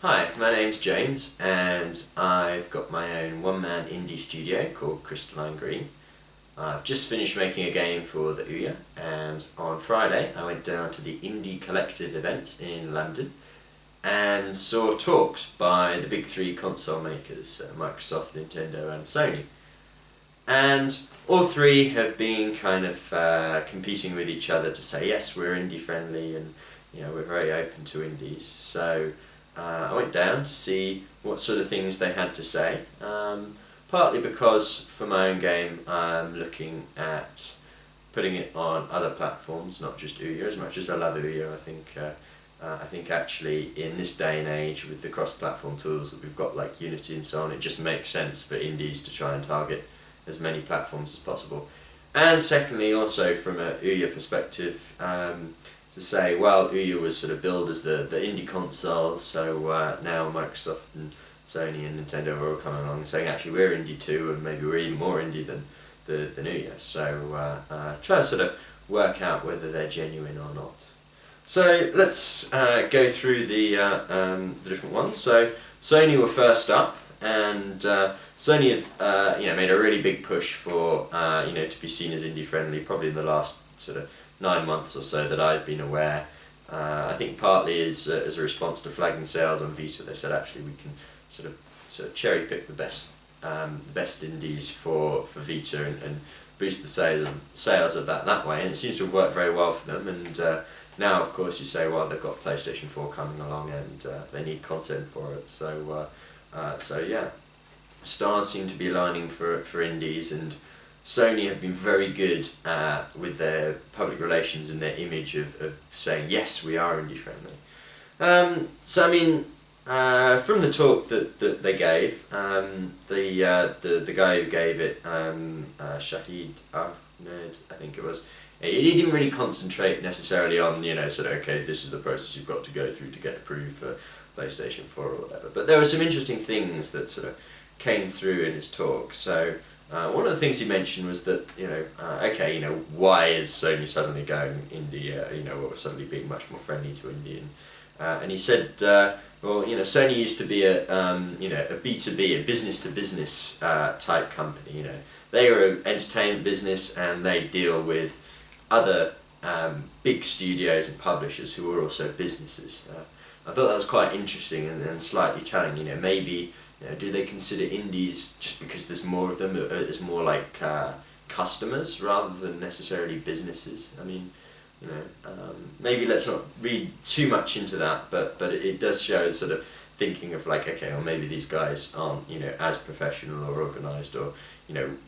Hi, my name's James and I've got my own one-man indie studio called Crystalline Green. I've just finished making a game for the Ouya, and on Friday I went down to the Indie Collective event in London and saw talks by the big three console makers, Microsoft, Nintendo and Sony. And all three have been kind of competing with each other to say, yes, we're indie friendly and we're very open to indies. So I went down to see what sort of things they had to say, partly because for my own game I'm looking at putting it on other platforms, not just Ouya. As much as I love Ouya, I think actually in this day and age with the cross-platform tools that we've got like Unity and so on, it just makes sense for indies to try and target as many platforms as possible. And secondly, also from a Ouya perspective, to say, well, Ouya was sort of billed as the indie console, so now Microsoft and Sony and Nintendo are all coming along and saying, actually, we're indie too, and maybe we're even more indie than Ouya. So try to sort of work out whether they're genuine or not. So let's go through the different ones. So Sony were first up, and Sony have made a really big push for to be seen as indie friendly, probably in the last sort of 9 months or so that I've been aware. I think partly as a response to flagging sales on Vita, they said actually we can sort of cherry pick the best indies for Vita and boost the sales of that way, and it seems to have worked very well for them. And now of course you say, well, they've got PlayStation 4 coming along and they need content for it. So yeah, stars seem to be aligning for indies, and Sony have been very good with their public relations and their image of saying, yes, we are indie friendly. So I mean, from the talk that they gave, the guy who gave it, Shahid Ahmed, I think it was, he didn't really concentrate necessarily on, okay, this is the process you've got to go through to get approved for PlayStation 4 or whatever. But there were some interesting things that sort of came through in his talk. So one of the things he mentioned was that, why is Sony suddenly going indie, or suddenly being much more friendly to indie? And he said, Sony used to be a B2B, a business-to-business type company. They were an entertainment business and they deal with other big studios and publishers who are also businesses. I thought that was quite interesting and slightly telling. Maybe do they consider indies just because there's more of them as more like customers rather than necessarily businesses? I mean, maybe let's not read too much into that, but it does show sort of thinking of like, okay, well maybe these guys aren't as professional or organised or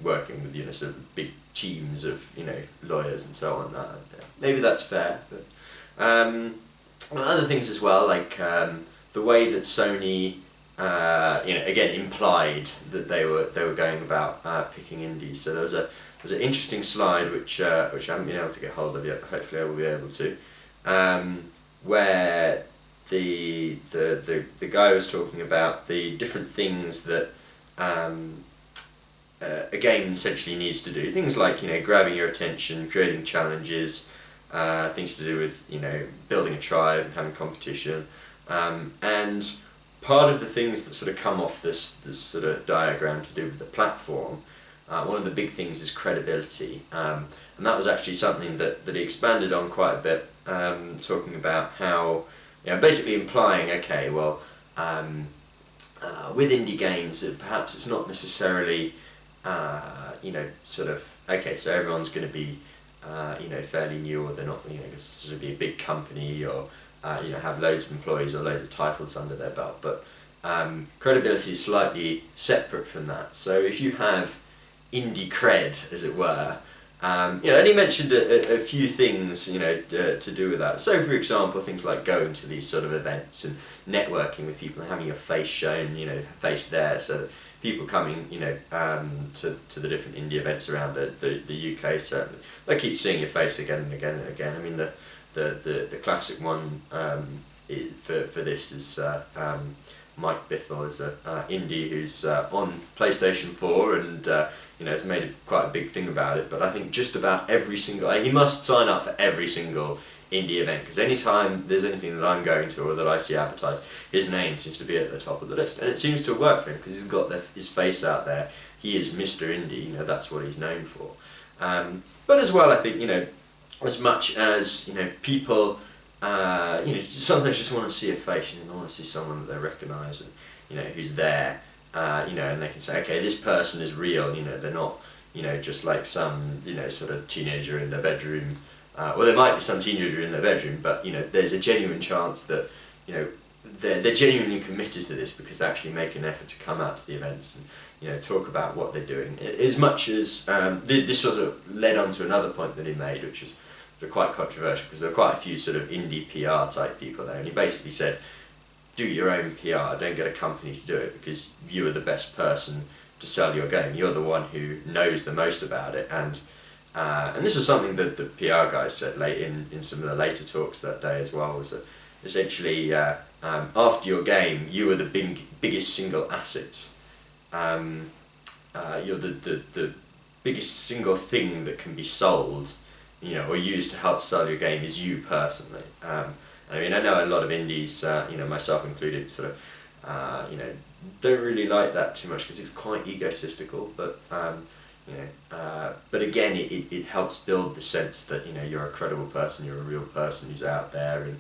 working with sort of big teams of lawyers and so on. Maybe that's fair, but other things as well, like the way that Sony again implied that they were going about picking indies. So there's an interesting slide which I haven't been able to get hold of yet, but hopefully I will be able to, where the guy was talking about the different things that a game essentially needs to do. Things like grabbing your attention, creating challenges, things to do with building a tribe, having competition, and part of the things that sort of come off this sort of diagram to do with the platform, one of the big things is credibility, and that was actually something that he expanded on quite a bit, talking about how, basically implying, okay, well, with indie games, perhaps it's not necessarily, sort of, okay, so everyone's going to be, fairly new, or they're not, it's going to be a big company, or have loads of employees or loads of titles under their belt, but credibility is slightly separate from that. So if you have indie cred, as it were, and he mentioned a few things to do with that. So for example, things like going to these sort of events and networking with people and having your face shown, face there, so that people coming to the different indie events around the UK, certainly they keep seeing your face again and again and again. I mean, the classic one for this is Mike Bithell is a indie who's on PlayStation 4 and has made quite a big thing about it. But I think just about every single, he must sign up for every single indie event, because anytime there's anything that I'm going to or that I see advertised, his name seems to be at the top of the list, and it seems to have worked for him because he's got his face out there. He is Mr. Indie, you know, that's what he's known for. But as well, I think, you know, as much as, you know, people, you know, sometimes just want to see a face, you know, they want to see someone that they recognise and, you know, who's there, you know, and they can say, okay, this person is real, you know, they're not, you know, just like some, you know, sort of teenager in their bedroom. Well, there might be some teenager in their bedroom, but, you know, there's a genuine chance that, you know, they're genuinely committed to this because they actually make an effort to come out to the events and, you know, talk about what they're doing. As much as this sort of led on to another point that he made, which was quite controversial because there were quite a few sort of indie PR type people there, and he basically said, do your own PR, don't get a company to do it because you are the best person to sell your game. You're the one who knows the most about it, and this is something that the PR guys said late in some of the later talks that day as well, was that essentially after your game you are the biggest single asset. You're the biggest single thing that can be sold, you know, or used to help sell your game is you personally. I mean, I know a lot of indies, you know, myself included, sort of, you know, don't really like that too much because it's quite egotistical, but you know, but again, it helps build the sense that, you know, you're a credible person, you're a real person who's out there, and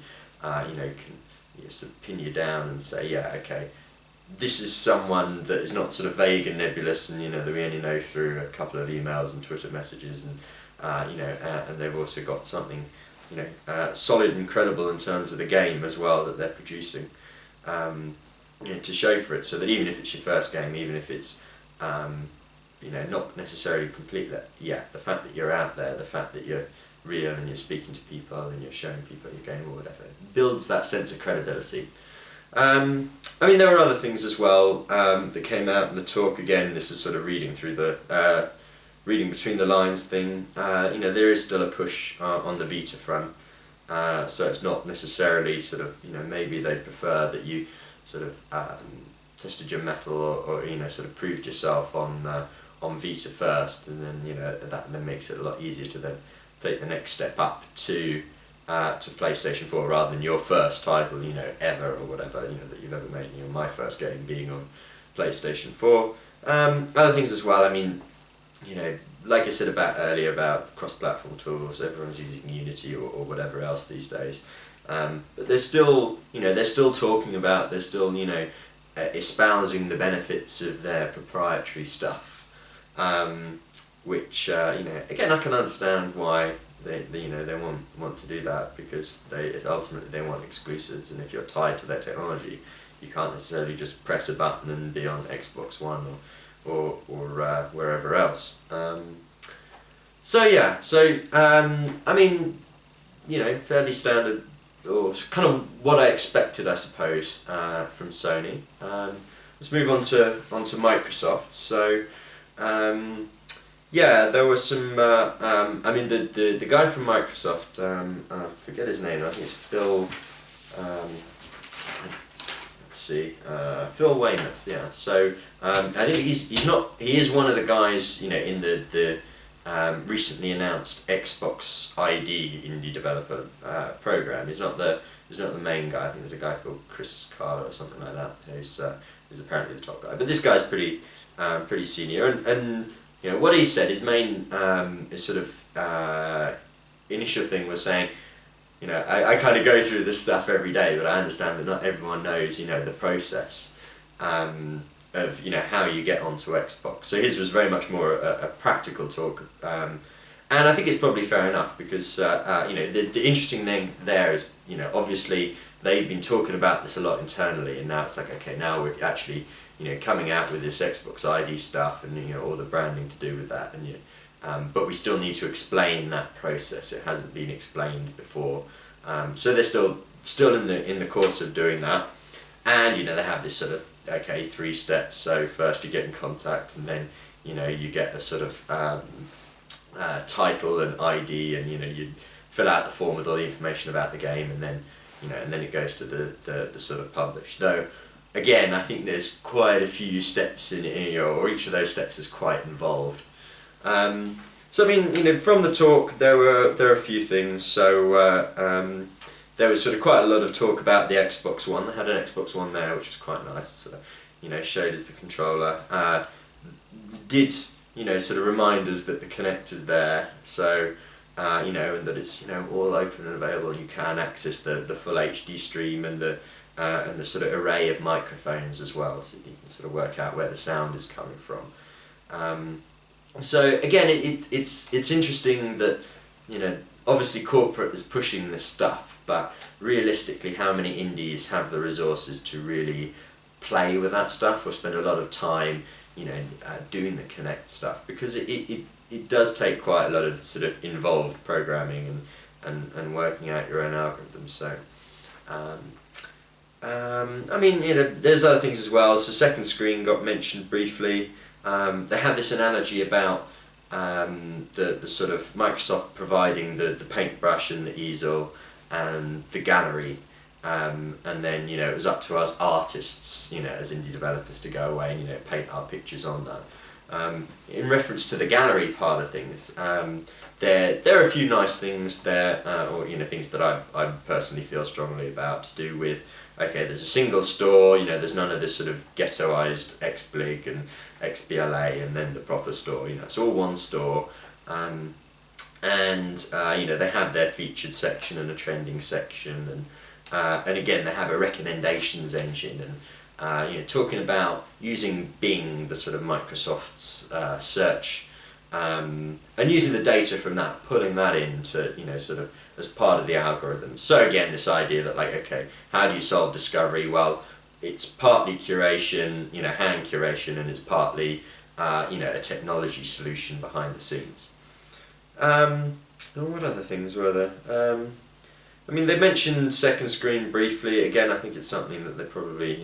you know, can, you know, sort of pin you down and say, yeah, okay, this is someone that is not sort of vague and nebulous, and, you know, that we only know through a couple of emails and Twitter messages, and you know, and they've also got something, you know, solid and credible in terms of the game as well that they're producing, you know, to show for it, so that even if it's your first game, even if it's you know, not necessarily complete, that, yeah, the fact that you're out there, the fact that you're real and you're speaking to people and you're showing people your game or whatever, builds that sense of credibility. I mean, there were other things as well that came out in the talk. Again, this is sort of reading through the reading between the lines thing. You know, there is still a push on the Vita front, so it's not necessarily sort of, you know, maybe they prefer that you sort of tested your mettle or you know, sort of proved yourself on Vita first, and then, you know, that then makes it a lot easier to then take the next step up to PlayStation 4 rather than your first title, you know, ever or whatever, you know, that you've ever made. You know, my first game being on PlayStation 4. Other things as well. I mean, you know, like I said earlier about cross-platform tools, everyone's using Unity or whatever else these days. But they're still, you know, they're still talking about, they're still, you know, espousing the benefits of their proprietary stuff. Which you know, again, I can understand why they you know, they want to do that, because ultimately they want exclusives, and if you're tied to their technology, you can't necessarily just press a button and be on Xbox One or wherever else. So yeah, so I mean, you know, fairly standard, or kind of what I expected, I suppose, from Sony. Let's move on to Microsoft. So. Yeah, there was some. I mean, the guy from Microsoft. I forget his name. I think it's Phil. Let's see. Phil Weymouth. Yeah. So I think he's not. He is one of the guys, you know, in the recently announced Xbox ID indie developer program. He's not the main guy. I think there's a guy called Chris Carter or something like that who's apparently the top guy. But this guy's pretty senior, and you know what he said. His main his sort of initial thing was saying, you know, I kind of go through this stuff every day, but I understand that not everyone knows, you know, the process of, you know, how you get onto Xbox. So his was very much more a practical talk, and I think it's probably fair enough, because you know, the interesting thing there is, you know, obviously they've been talking about this a lot internally, and now it's like, okay, now we're actually, you know, coming out with this Xbox ID stuff, and, you know, all the branding to do with that, and, you know, but we still need to explain that process. It hasn't been explained before, so they're still in the course of doing that, and, you know, they have this sort of, okay, 3 steps. So first you get in contact, and then, you know, you get a sort of title and ID, and, you know, you fill out the form with all the information about the game, and then, you know, and then it goes to the sort of publish. Though, again, I think there's quite a few steps in it, or each of those steps is quite involved. So I mean, from the talk there were a few things. So there was sort of quite a lot of talk about the Xbox One. They had an Xbox One there, which was quite nice. So, showed us the controller. Did sort of remind us that the connector's there. So and that it's all open and available. You can access the full HD stream and the sort of array of microphones as well, so you can sort of work out where the sound is coming from. So again, it's interesting that obviously corporate is pushing this stuff, but realistically, how many indies have the resources to really play with that stuff or spend a lot of time doing the Connect stuff? Because it does take quite a lot of sort of involved programming and working out your own algorithms. So I mean, there's other things as well. So second screen got mentioned briefly. They have this analogy about the sort of Microsoft providing the paintbrush and the easel and the gallery, and then it was up to us artists, as indie developers, to go away and paint our pictures on that. In reference to the gallery part of things, there are a few nice things there, or things that I personally feel strongly about, to do with, okay, there's a single store, there's none of this sort of ghettoized XBlig and XBLA and then the proper store, it's all one store, and they have their featured section and a trending section, and again they have a recommendations engine, and talking about using Bing, the sort of Microsoft's search, and using the data from that, pulling that into sort of as part of the algorithm. So again, this idea that okay, how do you solve discovery? Well, it's partly curation, hand curation, and it's partly a technology solution behind the scenes. And what other things were there? I mean, they mentioned second screen briefly. Again, I think it's something that they probably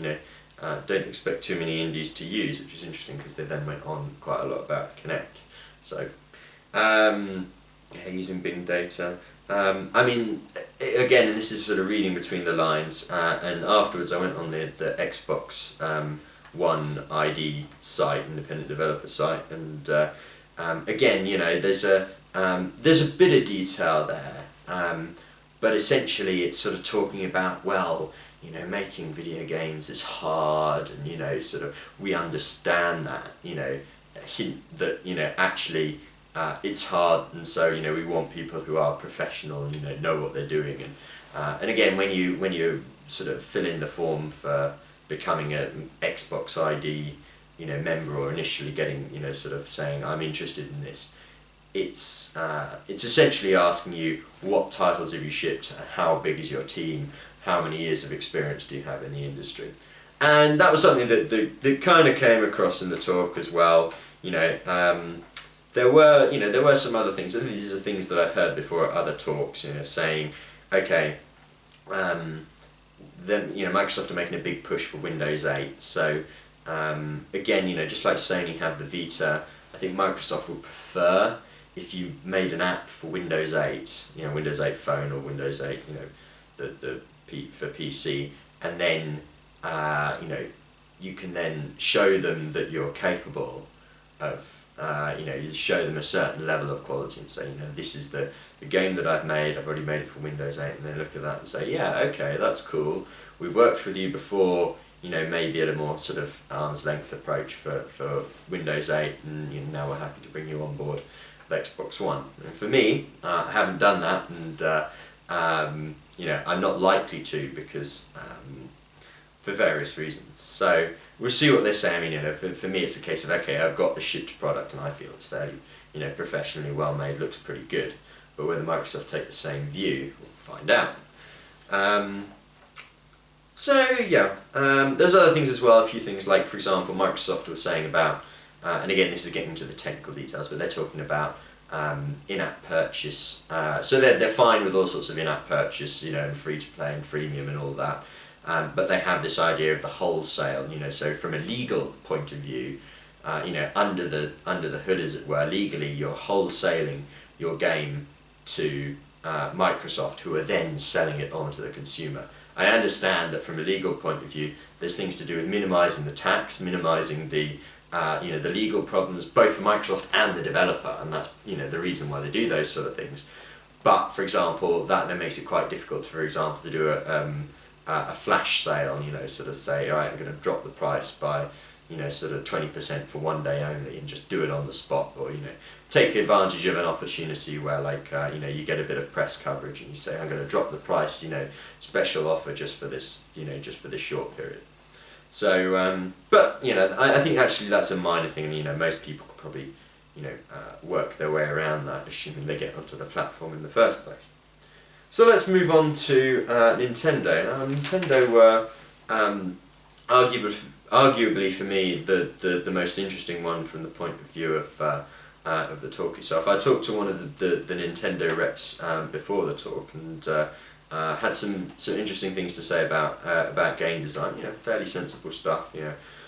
don't expect too many indies to use, which is interesting because they then went on quite a lot about Connect. So using Bing data. I mean, again, and this is sort of reading between the lines, and afterwards I went on the Xbox One ID site, independent developer site, and again, there's a bit of detail there, but essentially it's sort of talking about, well, making video games is hard, and sort of we understand that, hint that actually it's hard, and so we want people who are professional and know what they're doing, and again, when you sort of fill in the form for becoming an Xbox ID member, or initially getting sort of saying I'm interested in this, it's essentially asking you what titles have you shipped, how big is your team, how many years of experience do you have in the industry, and that was something that kind of came across in the talk as well. There were some other things, and these are things that I've heard before at other talks, saying, okay, then Microsoft are making a big push for Windows 8, so again, just like Sony have the Vita, I think Microsoft would prefer if you made an app for Windows 8, Windows 8 phone or Windows 8, for PC, and then you can then show them that you're capable of. You show them a certain level of quality and say, this is the game that I've made, I've already made it for Windows 8, and they look at that and say, yeah, okay, that's cool, we've worked with you before, maybe at a more sort of arm's length approach for Windows 8, and now we're happy to bring you on board with Xbox One. And for me, I haven't done that, and I'm not likely to, because for various reasons. So we'll see what they say. I mean, for me, it's a case of, okay, I've got the shipped product and I feel it's fairly, professionally well made, looks pretty good. But whether Microsoft take the same view, we'll find out. There's other things as well. A few things like, for example, Microsoft was saying about, and again, this is getting into the technical details, but they're talking about in-app purchase. So they're fine with all sorts of in-app purchase, and free to play and freemium and all that. But they have this idea of the wholesale, so from a legal point of view, under the hood, as it were, legally you're wholesaling your game to Microsoft, who are then selling it on to the consumer. I understand that from a legal point of view, there's things to do with minimising the tax, minimising the the legal problems both for Microsoft and the developer, and that's the reason why they do those sort of things. But for example, that then makes it quite difficult, for example, to do a flash sale. Sort of say, all right, I'm going to drop the price by sort of 20% for one day only, and just do it on the spot, or take advantage of an opportunity where you get a bit of press coverage and you say, I'm going to drop the price, special offer just for this short period. So but I think actually that's a minor thing, and most people could probably work their way around that, assuming they get onto the platform in the first place. So let's move on to Nintendo. Nintendo were arguably for me the most interesting one from the point of view of the talk itself. I talked to one of the Nintendo reps before the talk, and had some interesting things to say about game design. Fairly sensible stuff.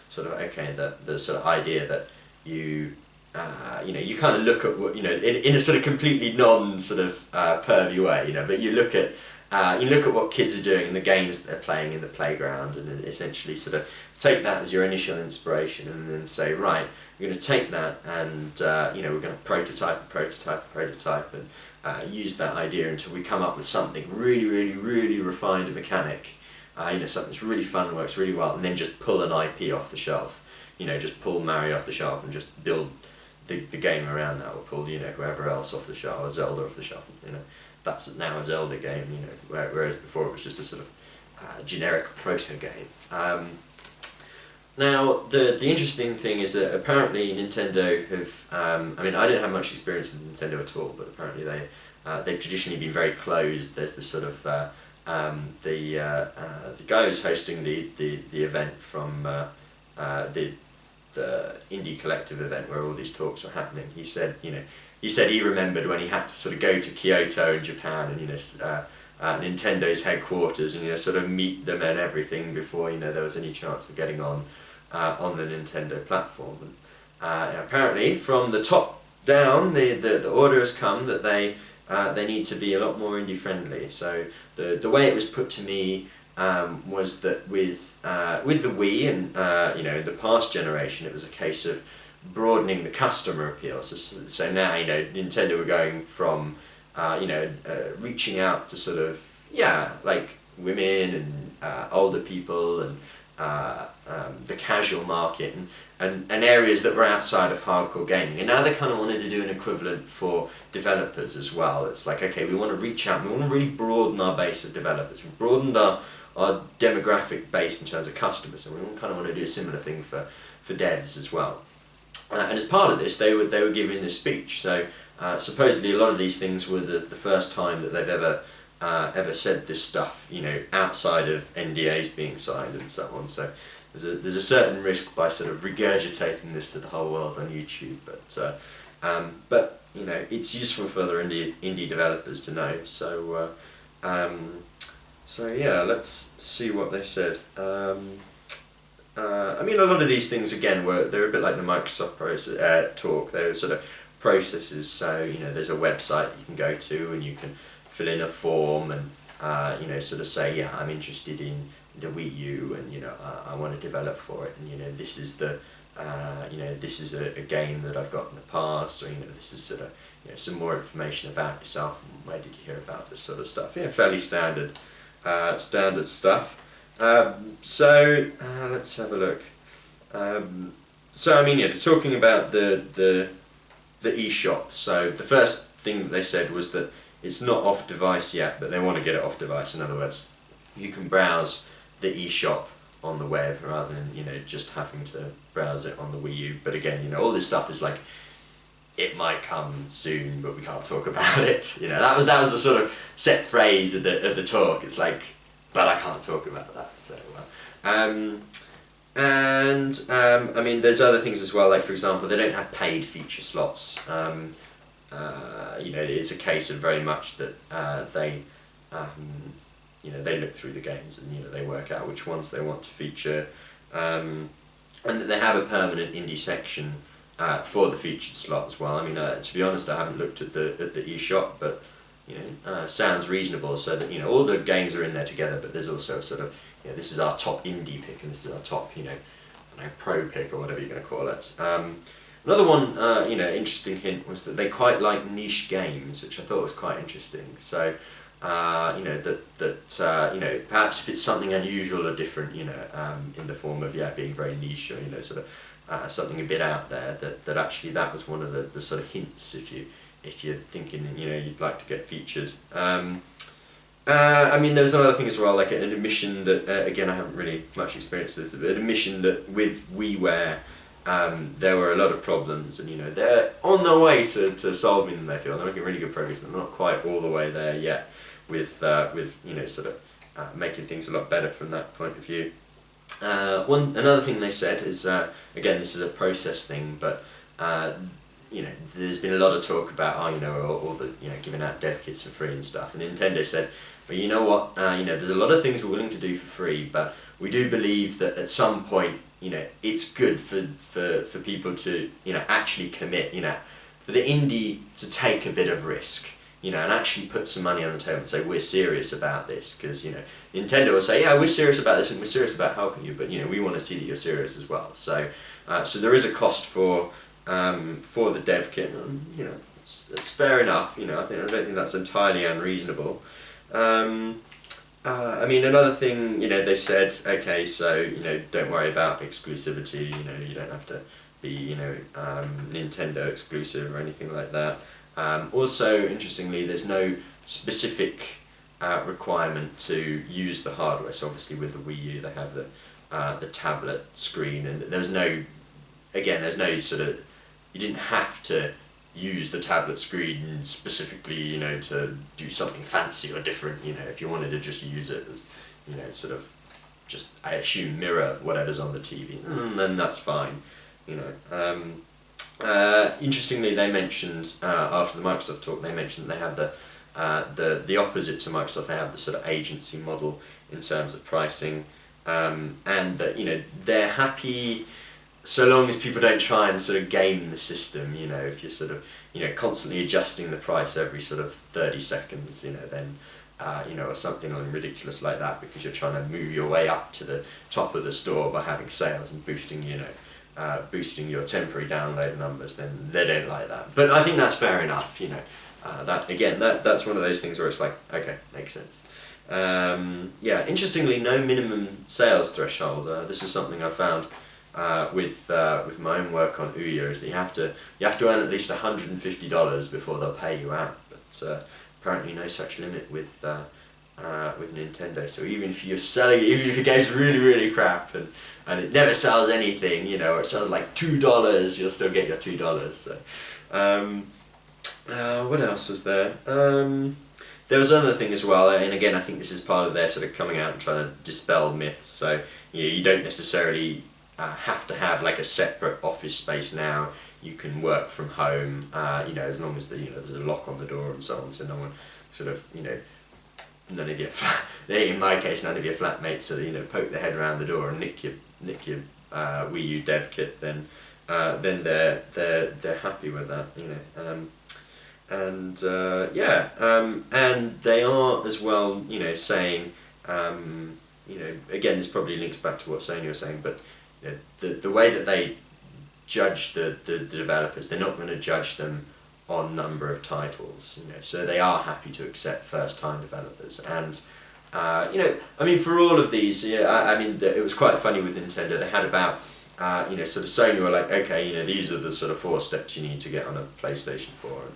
Sort of okay, the sort of idea that you kind of look at what in a sort of completely non sort of pervy way. But you look at what kids are doing in the games that they're playing in the playground, and essentially sort of take that as your initial inspiration, and then say, right, we're going to take that and we're going to prototype, and use that idea until we come up with something really, really, really refined mechanic. Something that's really fun, works really well, and then just pull an IP off the shelf. Just pull Mario off the shelf and just build the game around that, or pull whoever else off the shelf, or Zelda off the shelf. That's now a Zelda game. Whereas before it was just a sort of generic proto game. Now the interesting thing is that apparently Nintendo have I didn't have much experience with Nintendo at all, but apparently they've traditionally been very closed. There's this sort of the guy who's hosting the event from the Indie Collective event where all these talks were happening. He said he remembered when he had to sort of go to Kyoto in Japan, and Nintendo's headquarters, and sort of meet them and everything before there was any chance of getting on the Nintendo platform. And apparently from the top down, the order has come that they need to be a lot more indie friendly. So the way it was put to me was that with the Wii and the past generation, it was a case of broadening the customer appeal. So now Nintendo were going from reaching out to sort of like women and older people and the casual market and areas that were outside of hardcore gaming. And now they kind of wanted to do an equivalent for developers as well. It's like, okay, we want to reach out, we want to really broaden our base of developers. We've broadened our demographic base in terms of customers, and we kind of want to do a similar thing for devs as well. And as part of this, they were giving this speech. So supposedly a lot of these things were the first time that they've ever said this stuff, outside of NDAs being signed and so on. So there's a certain risk by sort of regurgitating this to the whole world on YouTube, but it's useful for other indie developers to know. So yeah, let's see what they said. A lot of these things again they're a bit like the Microsoft talk. They're sort of processes. So there's a website you can go to and you can fill in a form and sort of say, yeah, I'm interested in the Wii U, and I want to develop for it, and this is this is a game that I've got in the past, or this is sort of some more information about yourself and where did you hear about this sort of stuff. Fairly standard stuff. So let's have a look. Talking about the eShop. So the first thing that they said was that it's not off device yet, but they want to get it off device. In other words, you can browse the eShop on the web rather than just having to browse it on the Wii U. But again, all this stuff is like, it might come soon, but we can't talk about it. That was the sort of set phrase of the talk. It's like, but I can't talk about that. So there's other things as well. Like for example, they don't have paid feature slots. It's a case of very much that they look through the games and they work out which ones they want to feature, and that they have a permanent indie section for the featured slot as well. To be honest, I haven't looked at the eShop, but sounds reasonable. So that all the games are in there together, but there's also a sort of this is our top indie pick and this is our top pro pick or whatever you're going to call it. Another one, interesting hint was that they quite like niche games, which I thought was quite interesting. So, perhaps if it's something unusual or different, in the form of being very niche or sort of something a bit out there, that actually that was one of the sort of hints if you're thinking you'd like to get featured. There's another thing as well, like an admission that, again, I haven't really much experience with this, but an admission that with WiiWare, there were a lot of problems, and they're on their way to solving them. They feel they're making really good progress, but not quite all the way there yet. With making things a lot better from that point of view. Another thing they said is, again, this is a process thing, but there's been a lot of talk about all the giving out dev kits for free and stuff, and Nintendo said, well, you know what, there's a lot of things we're willing to do for free, but we do believe that at some point it's good for people to actually commit, for the indie to take a bit of risk, and actually put some money on the table and say we're serious about this, because Nintendo will say, yeah, we're serious about this and we're serious about helping you, but we want to see that you're serious as well. So there is a cost for the dev kit, and it's fair enough. I don't think that's entirely unreasonable. Another thing, they said, okay, so don't worry about exclusivity. You don't have to be Nintendo exclusive or anything like that. Also, interestingly, there's no specific requirement to use the hardware. So obviously with the Wii U, they have the tablet screen, and there's no sort of, you didn't have to use the tablet screen specifically, to do something fancy or different. If you wanted to just use it as, sort of just, I assume, mirror whatever's on the TV, then that's fine. Interestingly, they mentioned after the Microsoft talk, they mentioned they have the opposite to Microsoft. They have the sort of agency model in terms of pricing, and that they're happy so long as people don't try and sort of game the system. If you're sort of constantly adjusting the price every sort of 30 seconds, then or something ridiculous like that, because you're trying to move your way up to the top of the store by having sales and boosting your temporary download numbers, then they don't like that. But I think that's fair enough. That's one of those things where it's like, okay, makes sense. Interestingly, no minimum sales threshold. This is something I found with my own work on Ouya, is that you have to earn at least $150 before they'll pay you out. But apparently no such limit with Nintendo. So even if your game's really, really crap and it never sells anything, or it sells like $2, you'll still get your $2. So what else was there? There was another thing as well, and again, I think this is part of their sort of coming out and trying to dispel myths. So you don't necessarily have to have like a separate office space now. You can work from home, as long as there's a lock on the door and so on, so no one sort of, none of your in my case, none of your flatmates sort of poke their head around the door and nick your Wii U dev kit. Then they're happy with that, and they are as well, saying, again, this probably links back to what Sony was saying, but the way that they judge the developers, they're not going to judge them on number of titles, so they are happy to accept first-time developers. And for all of these, it was quite funny with Nintendo. They had about sort of Sony were like, okay, these are the sort of 4 steps you need to get on a PlayStation 4, and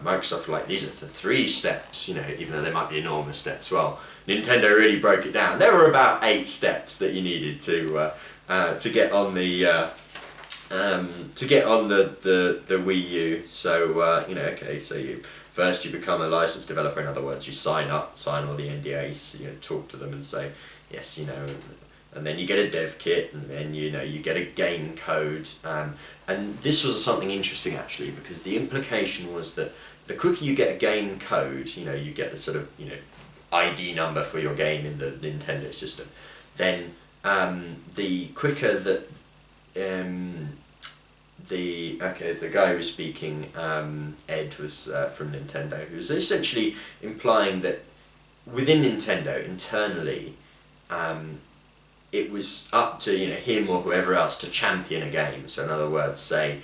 Microsoft were like, these are the 3 steps, even though they might be enormous steps. Well, Nintendo really broke it down. There were about 8 steps that you needed to get on the the Wii U. So so you become a licensed developer. In other words, you sign all the NDAs, talk to them and say yes, and then you get a dev kit, and then you get a game code. And this was something interesting actually, because the implication was that the quicker you get a game code, you get the sort of ID number for your game in the Nintendo system, then the quicker that the guy who was speaking, Ed, was from Nintendo, who was essentially implying that within Nintendo internally, it was up to him or whoever else to champion a game. So in other words, say,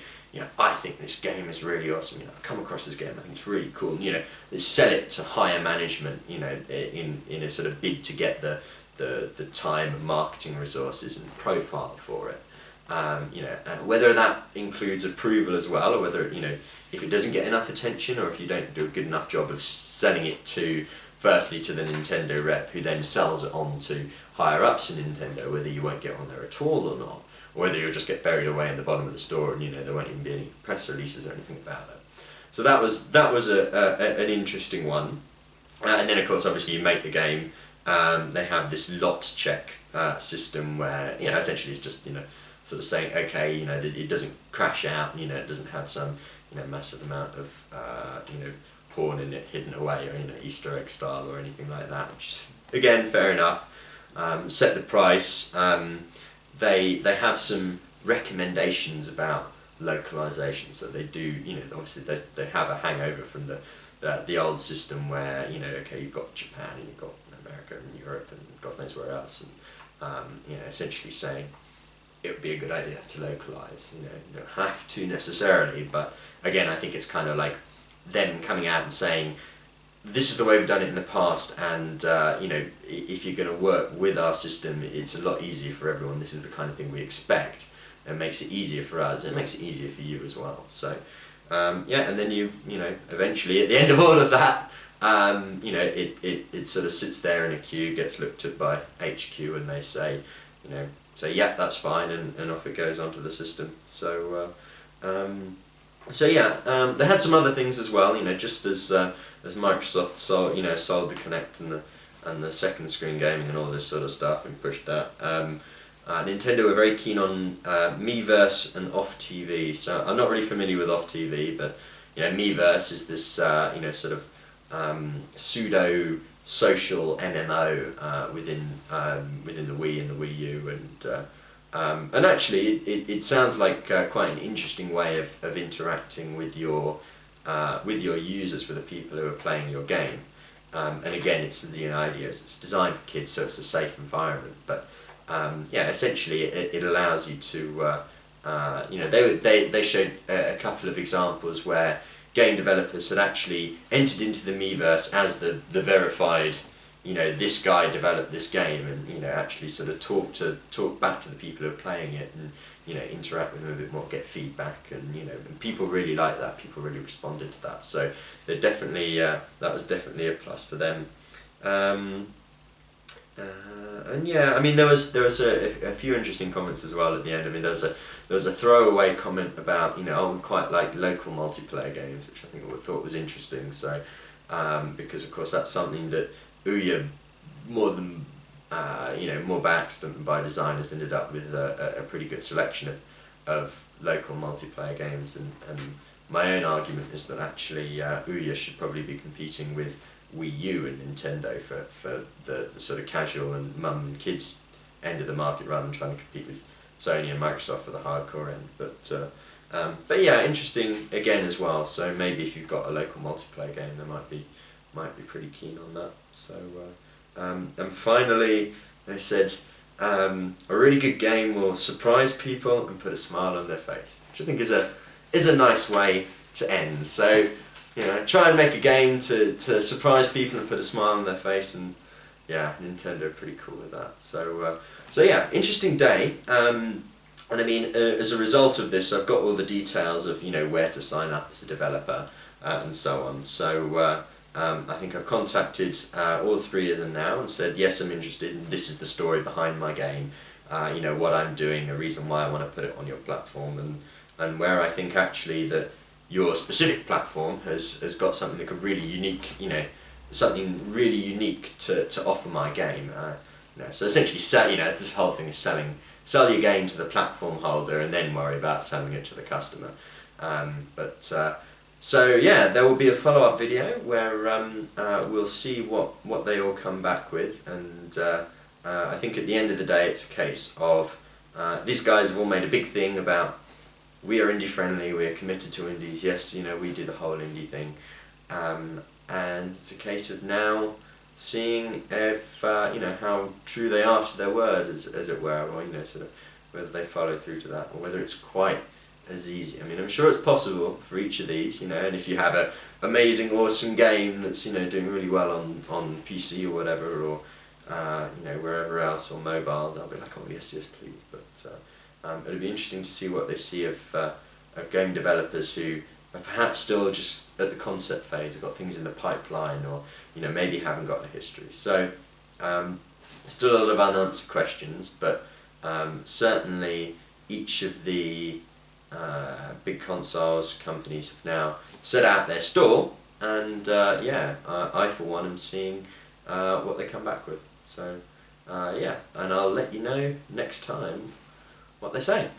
I think this game is really awesome. I've come across this game. I think it's really cool. They sell it to higher management. In a sort of bid to get the time and marketing resources and profile for it. Whether that includes approval as well, or whether if it doesn't get enough attention, or if you don't do a good enough job of selling it firstly to the Nintendo rep, who then sells it on to higher ups in Nintendo, whether you won't get on there at all or not, or whether you'll just get buried away in the bottom of the store and there won't even be any press releases or anything about it. So that was an interesting one. And then of course, obviously, you make the game. They have this lot check system where essentially it's just sort of saying, okay, that it doesn't crash out, it doesn't have some massive amount of porn in it hidden away, or Easter egg style or anything like that, which is again fair enough. Set the price. They have some recommendations about localization, so they do obviously they have a hangover from the old system where okay, you've got Japan and you've got America and Europe and God knows where else, and essentially saying it would be a good idea to localize. You don't have to necessarily, but again, I think it's kind of like them coming out and saying, this is the way we've done it in the past, and if you're going to work with our system, it's a lot easier for everyone. This is the kind of thing we expect. It makes it easier for us. It makes it easier for you as well. So and then you eventually at the end of all of that, it sort of sits there in a queue, gets looked at by HQ, and they say, yeah, that's fine, and off it goes onto the system. So they had some other things as well. Just as Microsoft sold the Kinect and the second screen gaming and all this sort of stuff, and pushed that. Nintendo were very keen on Miiverse and Off TV. So I'm not really familiar with Off TV, but Miiverse is this sort of pseudo social MMO within the Wii and the Wii U, and actually it sounds like quite an interesting way of interacting with your users, with the people who are playing your game. And again, it's the idea is it's designed for kids, so it's a safe environment. But essentially it allows you to they showed a couple of examples where game developers had actually entered into the Miiverse as the verified, this guy developed this game, and actually sort of talk back to the people who are playing it, and interact with them a bit more, get feedback, and and people really liked that. People really responded to that. So they definitely that was definitely a plus for them. And there was a few interesting comments as well at the end. There was a throwaway comment about we quite like local multiplayer games, which I think I thought was interesting. So because of course that's something that Ouya, more by accident than by design, has ended up with a pretty good selection of local multiplayer games, and my own argument is that actually Ouya should probably be competing with Wii U and Nintendo for the sort of casual and mum and kids end of the market, rather than trying to compete with Sony and Microsoft for the hardcore end. But yeah, interesting again as well. So maybe if you've got a local multiplayer game, they might be pretty keen on that. So and finally they said a really good game will surprise people and put a smile on their face, which I think is a nice way to end. So try and make a game to surprise people and put a smile on their face, and yeah, Nintendo are pretty cool with that. So yeah, interesting day. And I mean, as a result of this, I've got all the details of where to sign up as a developer and so on. So I think I've contacted all three of them now and said, yes, I'm interested, and this is the story behind my game. What I'm doing, a reason why I want to put it on your platform, and where I think actually that your specific platform has got something that could really unique, something really unique to offer my game. So essentially, this whole thing is sell your game to the platform holder and then worry about selling it to the customer. So yeah, there will be a follow-up video where we'll see what they all come back with, and I think at the end of the day, it's a case of these guys have all made a big thing about, we are indie friendly, we are committed to indies, yes, we do the whole indie thing, and it's a case of now seeing if how true they are to their word, as it were, or sort of whether they follow through to that, or whether it's quite as easy. I mean, I'm sure it's possible for each of these, and if you have a amazing, awesome game that's doing really well on PC or whatever, or wherever else, or mobile, they'll be like, oh yes, yes, please. But it'll be interesting to see what they see of game developers who are perhaps still just at the concept phase, have got things in the pipeline, or maybe haven't got a history. So still a lot of unanswered questions, but certainly each of the big consoles companies have now set out their stall, and I for one am seeing what they come back with. So and I'll let you know next time what they say.